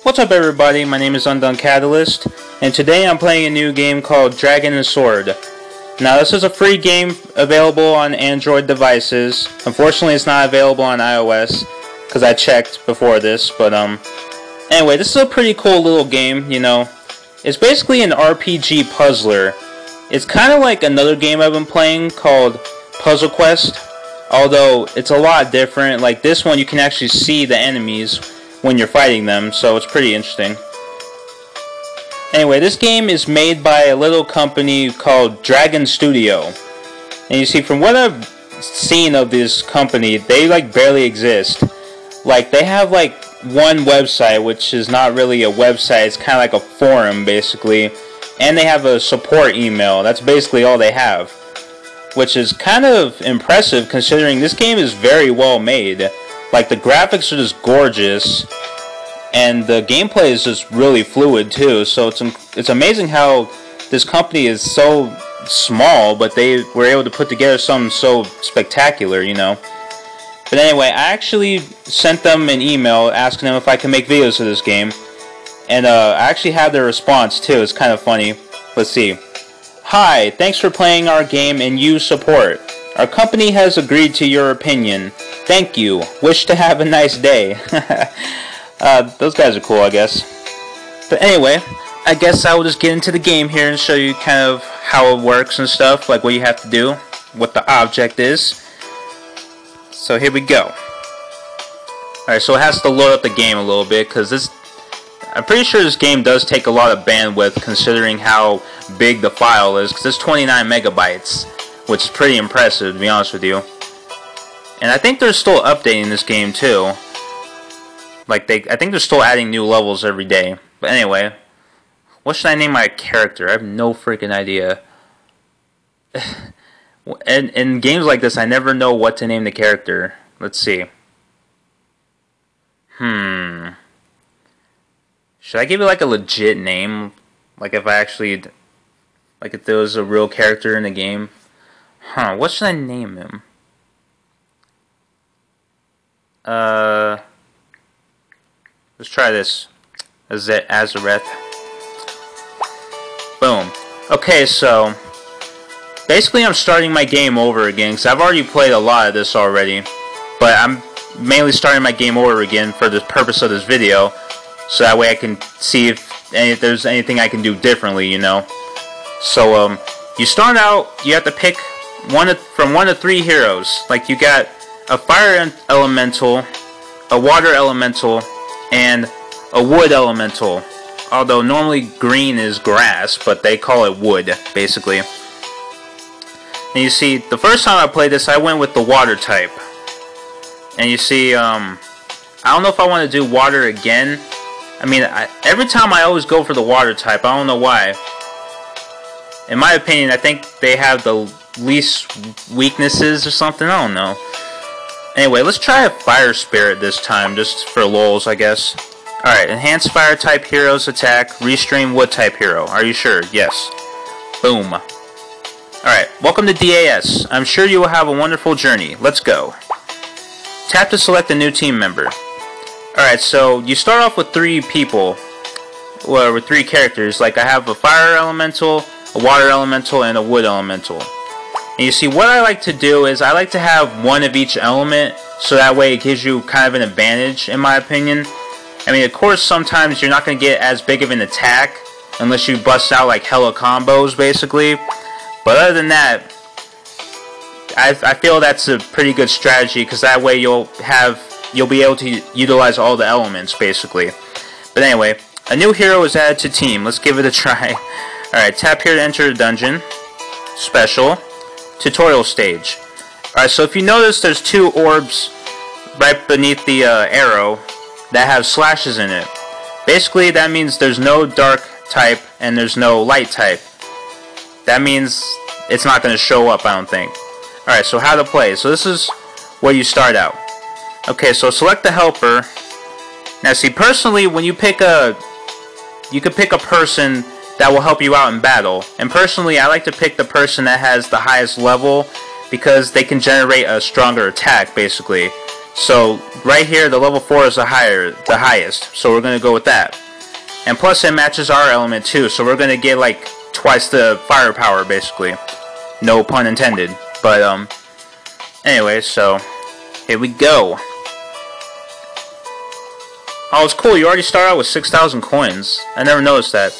What's up everybody, my name is Undone Catalyst, and today I'm playing a new game called Dragon and Sword. Now this is a free game available on Android devices. Unfortunately it's not available on iOS, because I checked before this, but anyway, this is a pretty cool little game, you know. It's basically an RPG puzzler. It's kind of like another game I've been playing called Puzzle Quest, although it's a lot different. Like this one you can actually see the enemies when you're fighting them, so it's pretty interesting. Anyway, this game is made by a little company called Dragon Studio. And you see, from what I've seen of this company, they like barely exist. Like, they have like one website, which is not really a website, it's kind of like a forum basically. And they have a support email, that's basically all they have. Which is kind of impressive considering this game is very well made. Like, the graphics are just gorgeous, and the gameplay is just really fluid too. So it's amazing how this company is so small, but they were able to put together something so spectacular, you know. But anyway, I actually sent them an email asking them if I could make videos of this game, and I actually had their response too. It's kind of funny. Let's see. Hi, thanks for playing our game and use support. Our company has agreed to your opinion. Thank you. Wish to have a nice day. Those guys are cool, I guess. But anyway, I guess I will just get into the game here and show you kind of how it works and stuff, like what you have to do, what the object is. So here we go. Alright, so it has to load up the game a little bit, because I'm pretty sure this game does take a lot of bandwidth considering how big the file is, because it's 29 megabytes, which is pretty impressive, to be honest with you. And I think they're still updating this game too. Like, I think they're still adding new levels every day. But anyway, what should I name my character? I have no freaking idea. And in games like this, I never know what to name the character. Let's see. Should I give it like a legit name? Like if I actually, like if there was a real character in the game? What should I name him? Let's try this. Azareth. Boom. Okay, so basically I'm starting my game over again, because I've already played a lot of this already, but I'm mainly starting my game over again for the purpose of this video, so that way I can see if there's anything I can do differently, you know. So you start out, you have to pick from one of three heroes. Like, you got a fire elemental, a water elemental, and a wood elemental. Although normally green is grass, but they call it wood, basically. And you see, the first time I played this, I went with the water type. And you see, I don't know if I want to do water again. I mean, every time I always go for the water type. I don't know why. In my opinion, I think they have the least weaknesses or something. I don't know. Anyway, let's try a fire spirit this time, just for lulz, I guess. Alright, enhance fire type heroes attack, restream wood type hero. Are you sure? Yes. Boom. Alright, welcome to DAS. I'm sure you will have a wonderful journey. Let's go. Tap to select a new team member. Alright, so you start off with three people, well, with three characters. Like, I have a fire elemental, a water elemental, and a wood elemental. And you see, what I like to do is I like to have one of each element, so that way it gives you kind of an advantage, in my opinion. I mean, of course, sometimes you're not going to get as big of an attack unless you bust out like hella combos, basically. But other than that, I feel that's a pretty good strategy, because that way you'll be able to utilize all the elements, basically. But anyway, a new hero is added to team. Let's give it a try. Alright, tap here to enter the dungeon. Special. Tutorial stage. Alright, so if you notice, there's two orbs right beneath the arrow that have slashes in it. Basically, that means there's no dark type and there's no light type. That means it's not going to show up, I don't think. Alright, so how to play. So this is where you start out. Okay, so select the helper. Now see, personally, when you pick you could pick a person that will help you out in battle. And personally, I like to pick the person that has the highest level, because they can generate a stronger attack, basically. So right here, the level 4 is the highest. So we're gonna go with that. And plus, it matches our element too. So we're gonna get like twice the firepower, basically. No pun intended. But anyway, so here we go. Oh, it's cool. You already start out with 6,000 coins. I never noticed that.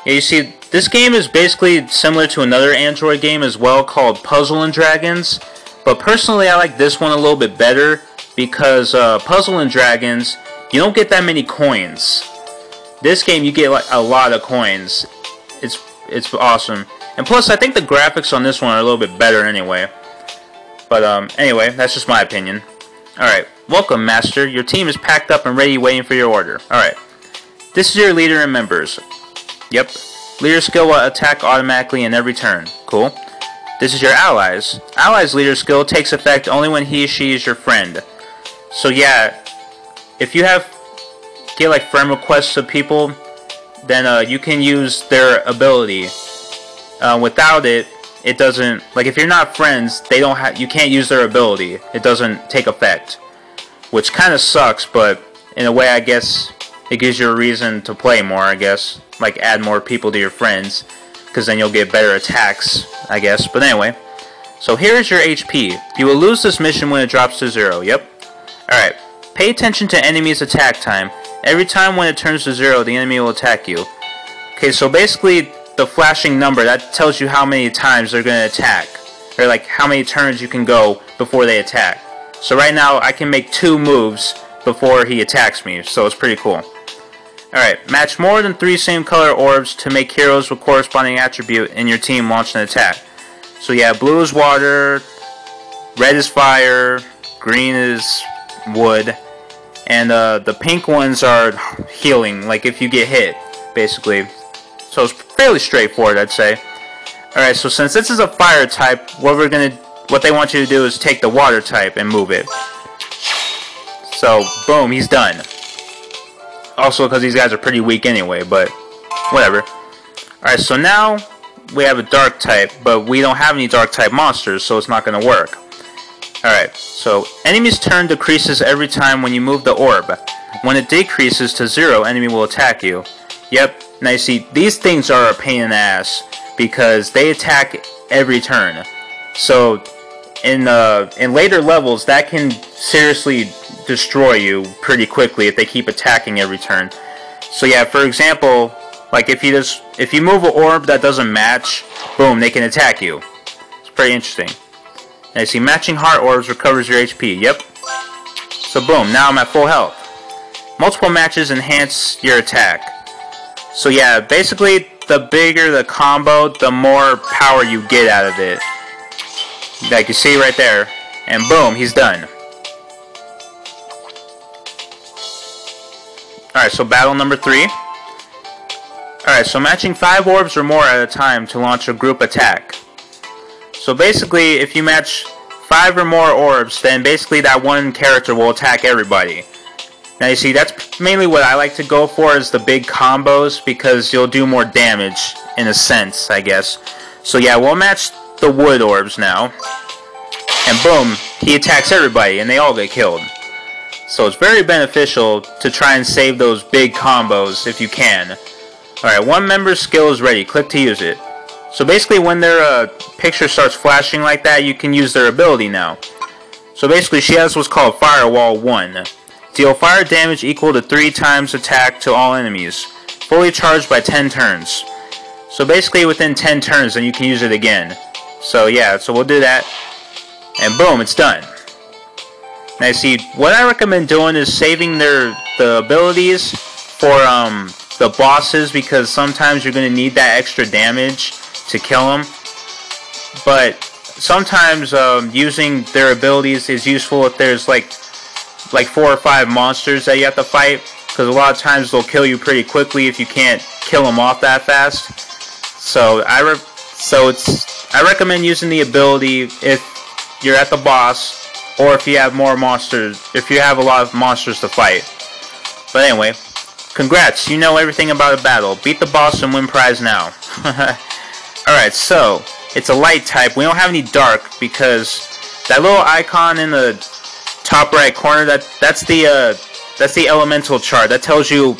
Yeah, you see, this game is basically similar to another Android game as well called Puzzle and Dragons. But personally, I like this one a little bit better because Puzzle and Dragons, you don't get that many coins. This game, you get like a lot of coins. It's awesome. And plus, I think the graphics on this one are a little bit better anyway. But anyway, that's just my opinion. Alright, welcome, Master. Your team is packed up and ready waiting for your order. Alright. This is your leader and members. Yep. Leader skill will attack automatically in every turn. Cool. This is your allies. Allies leader skill takes effect only when he or she is your friend. So yeah, if you get like friend requests of people, then you can use their ability. Without it, it doesn't, like if you're not friends, you can't use their ability. It doesn't take effect. Which kind of sucks, but in a way I guess it gives you a reason to play more, I guess. Like add more people to your friends, because then you'll get better attacks, I guess. But anyway, so here is your HP. You will lose this mission when it drops to 0. Yep. Alright. Pay attention to enemies' attack time. Every time when it turns to 0, the enemy will attack you. Okay, so basically the flashing number, that tells you how many times they're going to attack. Or like how many turns you can go before they attack. So right now I can make 2 moves before he attacks me, so it's pretty cool. Alright, match more than 3 same color orbs to make heroes with corresponding attribute in your team launch an attack. So yeah, blue is water, red is fire, green is wood, and the pink ones are healing, like if you get hit, basically. So it's fairly straightforward, I'd say. Alright, so since this is a fire type, what they want you to do is take the water type and move it. So, boom, he's done. Also because these guys are pretty weak anyway, but whatever. Alright, so now we have a dark type, but we don't have any dark type monsters, so it's not going to work. Alright, so enemy's turn decreases every time when you move the orb. When it decreases to 0, enemy will attack you. Yep, now you see, these things are a pain in the ass, because they attack every turn. So, in later levels, that can seriously destroy you pretty quickly if they keep attacking every turn. So yeah, for example, like if you move an orb that doesn't match, boom, they can attack you. It's pretty interesting. And you see, matching heart orbs recovers your HP. Yep. So boom, now I'm at full health. Multiple matches enhance your attack. So yeah, basically the bigger the combo, the more power you get out of it. Like you see right there. And boom, he's done. Alright, so battle number 3. Alright, so matching 5 orbs or more at a time to launch a group attack. So basically, if you match 5 or more orbs, then basically that one character will attack everybody. Now you see, that's mainly what I like to go for, is the big combos, because you'll do more damage, in a sense, I guess. So yeah, we'll match the wood orbs now. And boom, he attacks everybody, and they all get killed. So it's very beneficial to try and save those big combos if you can. Alright, one member's skill is ready. Click to use it. So basically when their picture starts flashing like that, you can use their ability now. So basically she has what's called Firewall 1. Deal fire damage equal to 3 times attack to all enemies. Fully charged by 10 turns. So basically within 10 turns, then you can use it again. So yeah, so we'll do that. And boom, it's done. Now you see, what I recommend doing is saving the abilities for the bosses, because sometimes you're going to need that extra damage to kill them. But sometimes using their abilities is useful if there's like 4 or 5 monsters that you have to fight, because a lot of times they'll kill you pretty quickly if you can't kill them off that fast. So I recommend using the ability if you're at the boss, or if you have more monsters, if you have a lot of monsters to fight. But anyway, congrats, you know everything about a battle. Beat the boss and win prize now. Alright, so it's a light type. We don't have any dark because that little icon in the top right corner, that's the elemental chart. That tells you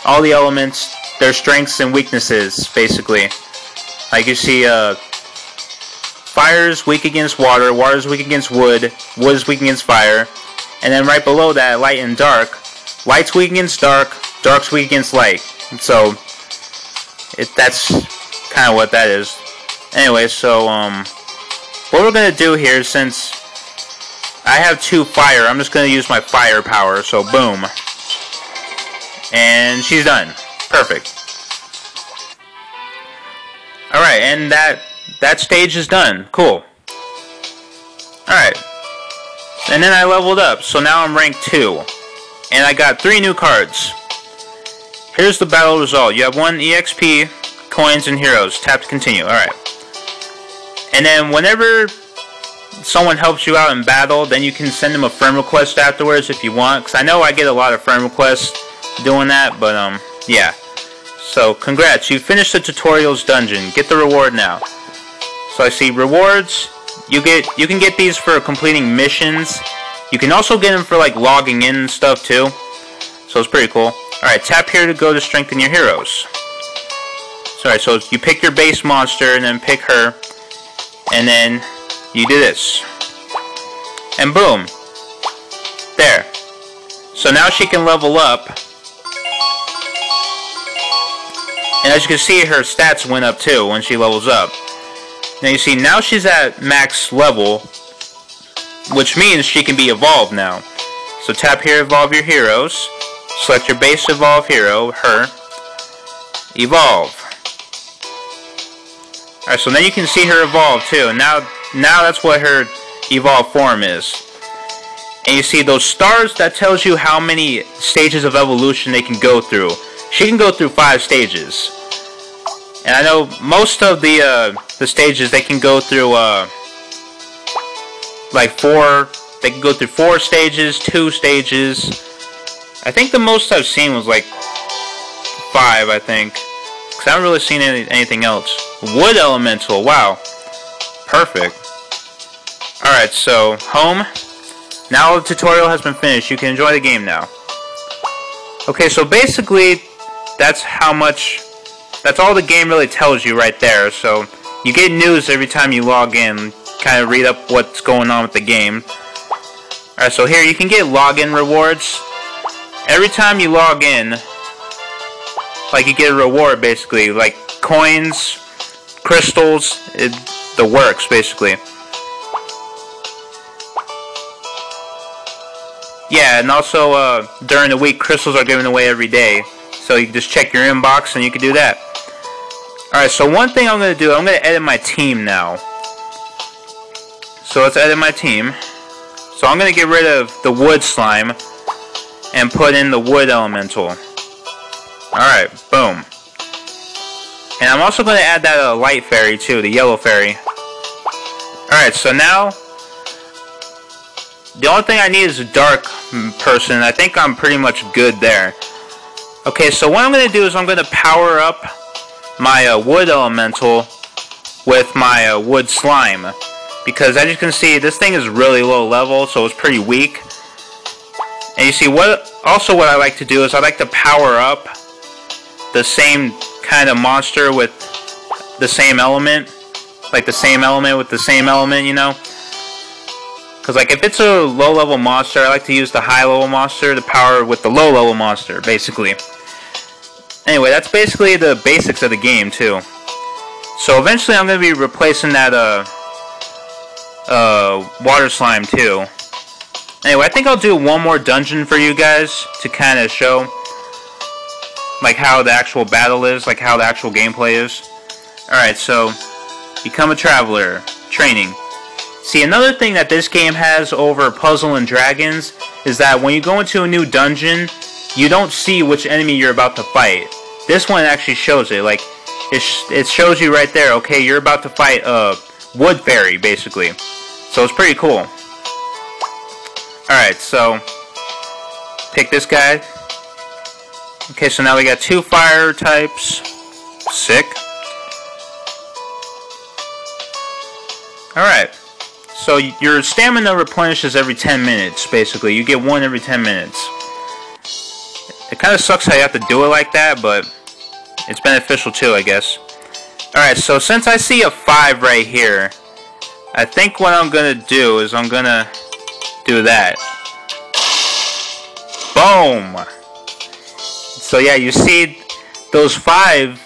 all the elements, their strengths and weaknesses, basically. Like you see, fire's weak against water, water's weak against wood, wood's weak against fire, and then right below that, light and dark. Light's weak against dark, dark's weak against light. So that's kind of what that is. Anyway, so what we're gonna do here, since I have 2 fire, I'm just gonna use my fire power. So boom, and she's done. Perfect. All right, and that stage is done. Cool. All right, and then I leveled up, so now I'm rank 2, and I got 3 new cards. Here's the battle result. You have 1 EXP, coins, and heroes. Tap to continue. Alright. And then whenever someone helps you out in battle, then you can send them a friend request afterwards if you want. Because I know I get a lot of friend requests doing that, but yeah. So, congrats. You finished the tutorials dungeon. Get the reward now. So I see rewards. You can get these for completing missions. You can also get them for like logging in and stuff too. So it's pretty cool. Alright, tap here to go to strengthen your heroes. Alright, so you pick your base monster and then pick her. And then you do this. And boom. There. So now she can level up. And as you can see, her stats went up too when she levels up. Now you see, now she's at max level, which means she can be evolved now. So tap here, evolve your heroes. Select your base evolve hero, her. Evolve. Alright, so then you can see her evolve too. Now that's what her evolved form is. And you see those stars, that tells you how many stages of evolution they can go through. She can go through 5 stages. And I know most of the stages they can go through like 4. They can go through 4 stages, 2 stages. I think the most I've seen was like 5, I think. Because I haven't really seen anything else. Wood Elemental, wow. Perfect. Alright, so, home. Now the tutorial has been finished. You can enjoy the game now. Okay, so basically, that's all the game really tells you right there. So, you get news every time you log in. Kind of read up what's going on with the game. Alright, so here you can get login rewards. Every time you log in, like you get a reward basically, like coins, crystals, the works basically. Yeah, and also during the week, crystals are given away every day. So you can just check your inbox and you can do that. Alright, so one thing I'm going to do, I'm going to edit my team now. So let's edit my team. So I'm going to get rid of the wood slime and put in the wood elemental. Alright, boom. And I'm also going to add that light fairy too, the yellow fairy. Alright, so now the only thing I need is a dark person. I think I'm pretty much good there. Okay, so what I'm going to do is I'm going to power up my wood elemental with my wood slime. Because as you can see, this thing is really low level, so it's pretty weak. And you see, what I like to do is I like to power up the same kind of monster with the same element. Like the same element with the same element, you know? Because like if it's a low level monster, I like to use the high level monster to power with the low level monster, basically. Anyway, that's basically the basics of the game too. So eventually I'm going to be replacing that water slime too. Anyway, I think I'll do one more dungeon for you guys to kind of show like how the actual battle is, like how the actual gameplay is. Alright, so become a traveler. Training. See, another thing that this game has over Puzzle and Dragons is that when you go into a new dungeon, you don't see which enemy you're about to fight. This one actually shows it. Like, it shows you right there, okay, you're about to fight a wood fairy, basically. So it's pretty cool. Alright, so pick this guy. Okay, so now we got 2 fire types. Sick. Alright. So your stamina replenishes every 10 minutes, basically. You get one every 10 minutes. It kind of sucks how you have to do it like that, but it's beneficial too, I guess. Alright, so since I see a 5 right here, I think what I'm going to do is I'm going to do that. Boom! So yeah, you see those 5,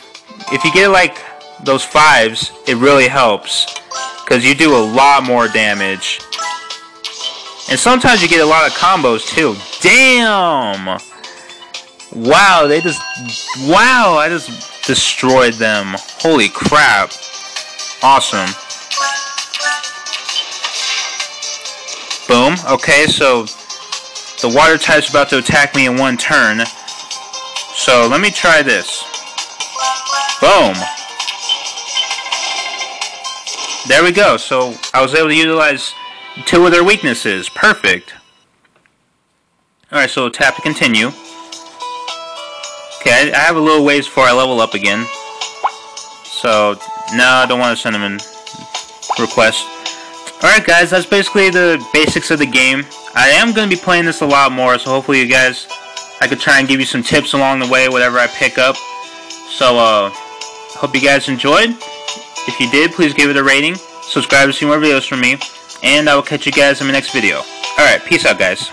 if you get like those 5s, it really helps. Because you do a lot more damage. And sometimes you get a lot of combos too. Damn! Wow, wow, I just destroyed them. Holy crap. Awesome. Boom. Okay, so the water type's about to attack me in one turn. So let me try this. Boom. There we go. So I was able to utilize 2 of their weaknesses. Perfect. Alright, so tap to continue. Okay, I have a little ways before I level up again. So, no, I don't want to send them in request. Alright guys, that's basically the basics of the game. I am going to be playing this a lot more, so hopefully you guys, I could try and give you some tips along the way, whatever I pick up. So, hope you guys enjoyed. If you did, please give it a rating, subscribe to see more videos from me, and I will catch you guys in my next video. Alright, peace out guys.